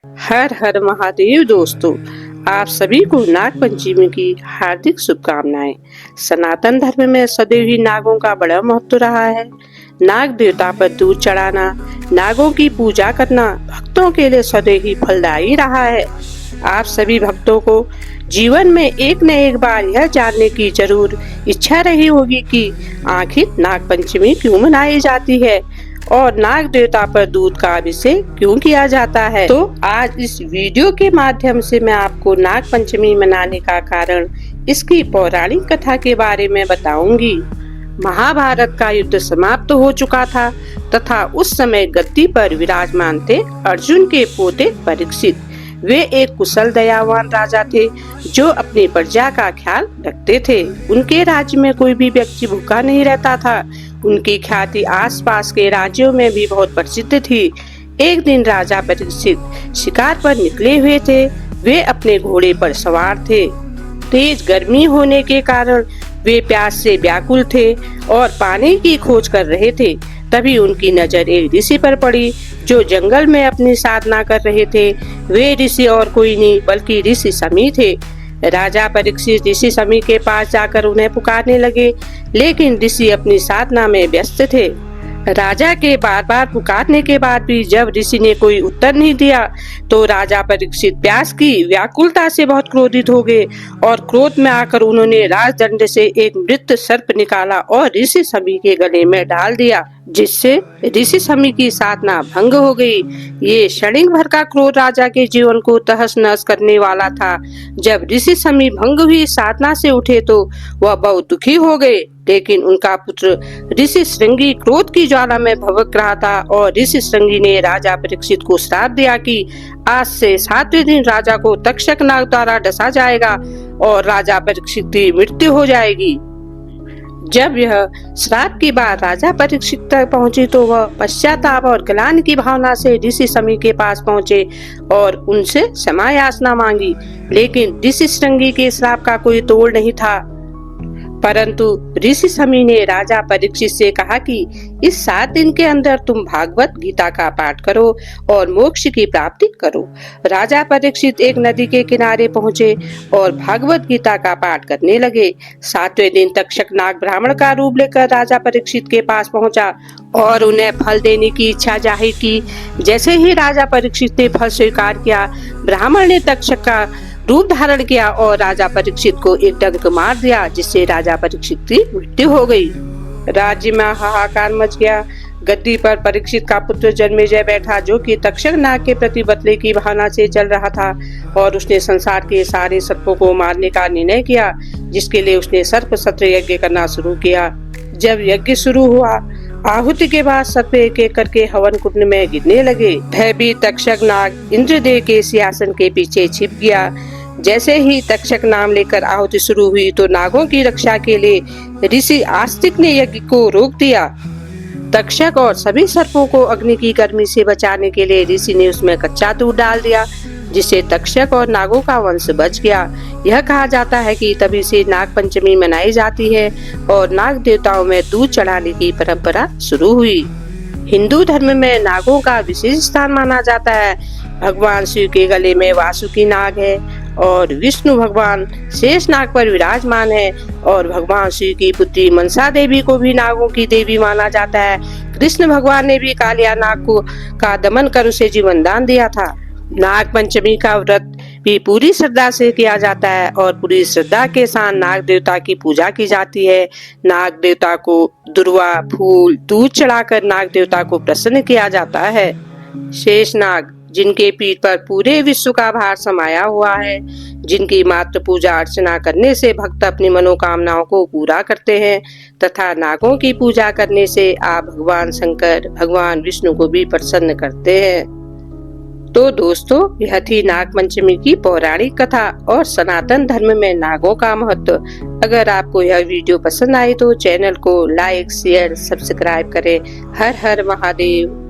हर हर महादेव दोस्तों, आप सभी को नाग पंचमी की हार्दिक शुभकामनाएं। सनातन धर्म में सदैव ही नागों का बड़ा महत्व रहा है। नाग देवता पर दूध चढ़ाना, नागों की पूजा करना भक्तों के लिए सदैव ही फलदायी रहा है। आप सभी भक्तों को जीवन में एक न एक बार यह जानने की जरूर इच्छा रही होगी कि आखिर नाग पंचमी क्यों मनाई जाती है और नाग देवता पर दूध का अभिषेक क्यों किया जाता है। तो आज इस वीडियो के माध्यम से मैं आपको नाग पंचमी मनाने का कारण, इसकी पौराणिक कथा के बारे में बताऊंगी। महाभारत का युद्ध समाप्त हो चुका था तथा उस समय गद्दी पर विराजमान थे अर्जुन के पोते परीक्षित। वे एक कुशल दयावान राजा थे जो अपनी प्रजा का ख्याल रखते थे। उनके राज्य में कोई भी व्यक्ति भूखा नहीं रहता था। उनकी ख्याति आसपास के राज्यों में भी बहुत प्रसिद्ध थी। एक दिन राजा परीक्षित शिकार पर निकले हुए थे। वे अपने घोड़े पर सवार थे। तेज गर्मी होने के कारण वे प्यास से व्याकुल थे और पानी की खोज कर रहे थे। तभी उनकी नजर एक ऋषि पर पड़ी जो जंगल में अपनी साधना कर रहे थे। वे ऋषि और कोई नहीं बल्कि ऋषि शमी थे। राजा परीक्षित ऋषि शमी के पास जाकर उन्हें पुकारने लगे, लेकिन ऋषि अपनी साधना में व्यस्त थे। राजा के बार बार पुकारने के बाद भी जब ऋषि ने कोई उत्तर नहीं दिया तो राजा परीक्षित प्यास की व्याकुलता से बहुत क्रोधित हो गए और क्रोध में आकर उन्होंने राजदंड से एक मृत सर्प निकाला और ऋषि शमी के गले में डाल दिया, जिससे ऋषि शमी की साधना भंग हो गई। ये क्षणिक भर का क्रोध राजा के जीवन को तहस नहस करने वाला था। जब ऋषि शमी भंग हुई साधना से उठे तो वह बहुत दुखी हो गए, लेकिन उनका पुत्र ऋषि श्रृंगी क्रोध की ज्वाला में भड़क रहा था और ऋषि श्रृंगी ने राजा परीक्षित को श्राप दिया कि आज से 7वें दिन राजा को तक्षक नाग द्वारा डसा जाएगा और राजा परीक्षित की मृत्यु हो जाएगी। जब यह श्राप की बात राजा परीक्षित तक पहुंची तो वह पश्चाताप और ग्लानि की भावना से ऋषि शमी के पास पहुंचे और उनसे क्षमा याचना मांगी, लेकिन ऋषि श्रृंगी के श्राप का कोई तोड़ नहीं था। परंतु ऋषि शमी ने राजा परीक्षित से कहा कि इस 7 दिन के अंदर तुम भागवत गीता का पाठ करो और मोक्ष की प्राप्ति करो। राजा परीक्षित एक नदी के किनारे पहुँचे और भागवत गीता का पाठ करने लगे। 7वें दिन तक्षक नाग ब्राह्मण का रूप लेकर राजा परीक्षित के पास पहुँचा और उन्हें फल देने की इच्छा जाहिर की। जैसे ही राजा परीक्षित ने फल स्वीकार किया, ब्राह्मण ने तक्षक का रूप धारण किया और राजा परीक्षित को एक डंक मार दिया, जिससे राजा परीक्षित की मृत्यु हो गई। राज्य में हाहाकार मच गया। गद्दी पर परीक्षित का पुत्र जन्मेजय बैठा, जो कि तक्षक नाग के प्रति बदले की भावना से चल रहा था और उसने संसार के सारे सर्पों को मारने का निर्णय किया, जिसके लिए उसने सर्प सत्र यज्ञ करना शुरू किया। जब यज्ञ शुरू हुआ, आहुति के बाद सर्प एक एक करके हवन कुंड में गिरने लगे। भयभीत तक्षक नाग इंद्रदेव के सिंहासन के पीछे छिप गया। जैसे ही तक्षक नाम लेकर आहुति शुरू हुई तो नागों की रक्षा के लिए ऋषि आस्तिक ने यज्ञ को रोक दिया। तक्षक और सभी सर्पों को अग्नि की गर्मी से बचाने के लिए ऋषि ने उसमें कच्चा दूध डाल दिया, जिससे तक्षक और नागों का वंश बच गया। यह कहा जाता है कि तभी से नाग पंचमी मनाई जाती है और नाग देवताओं में दूध चढ़ाने की परंपरा शुरू हुई। हिंदू धर्म में नागों का विशेष स्थान माना जाता है। भगवान शिव के गले में वासुकी नाग है और विष्णु भगवान शेष नाग पर विराजमान है और भगवान शिव की पुत्री मनसा देवी को भी नागों की देवी माना जाता है। कृष्ण भगवान ने भी कालिया नाग को का दमन कर उसे जीवन दान दिया था। नाग पंचमी का व्रत भी पूरी श्रद्धा से किया जाता है और पूरी श्रद्धा के साथ नाग देवता की पूजा की जाती है। नाग देवता को दुर्वा, फूल, दूध चढ़ाकर नाग देवता को प्रसन्न किया जाता है। शेष नाग, जिनके पीठ पर पूरे विश्व का भार समाया हुआ है, जिनकी मात्र पूजा अर्चना करने से भक्त अपनी मनोकामनाओं को पूरा करते हैं तथा नागों की पूजा करने से आप भगवान शंकर, भगवान विष्णु को भी प्रसन्न करते हैं। तो दोस्तों, यह थी नाग पंचमी की पौराणिक कथा और सनातन धर्म में नागों का महत्व। अगर आपको यह वीडियो पसंद आई तो चैनल को लाइक, शेयर, सब्सक्राइब करें। हर हर महादेव।